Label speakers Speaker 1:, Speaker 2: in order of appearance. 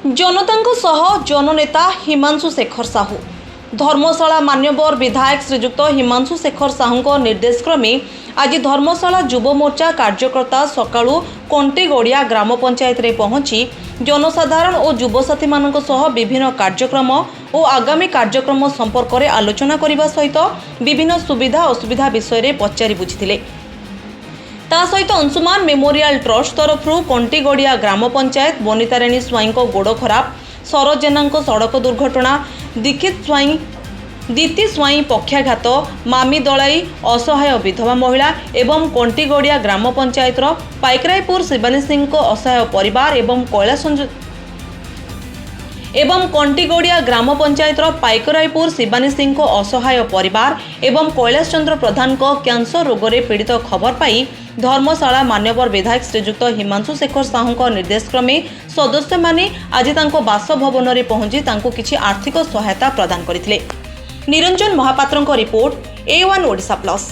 Speaker 1: जनतांको सह जननेता हिमांशु शेखर साहू धर्मशाला मान्यवर विधायक श्रीजुक्त हिमांशु शेखर साहू निर्देश क्रमे आज धर्मशाला युव मोर्चा कार्यकर्ता सकाळू कंटीगड़िया ग्राम पंचायत रे पहुंची जनसाधारण और युवसाथी मानक सह विभिन्न कार्यक्रम और आगामी कार्यक्रम संपर्क में आलोचना करने सहित विभिन्न सुविधा असुविधा विषय में पचारि बुझिथिले। ता सहित अंशुमान मेमोरियल ट्रस्ट तरफ कंटीगड़िया ग्राम पंचायत वनिताराणी स्वाई गोड़ खराब, सरोज जेना सड़क दुर्घटना, दीति स्वाई पक्षाघात, मामी दलाई असहाय विधवा महिला एवं कंटीगड़िया ग्राम पंचायत पाइकरायपुर शिवानी सिंह असहाय परिवार एवं कंटीगड़िया ग्राम पंचायत पाइकरायपुर शिवानी सिंह असहाय परिवार एवं कैलाश चंद्र प्रधान कैंसर रोग में पीड़ित खबर पाई धर्मशाला मान्यवर विधायक श्रीजुक्त हिमांशु शेखर साहू निर्देश क्रमे सदस्य माने आज बासभवन में पहुंची किसी आर्थिक सहायता प्रदान करथिले। निरंजन महापात्रଙ୍କ रिपोर्ट A1 ओडिशा प्लस।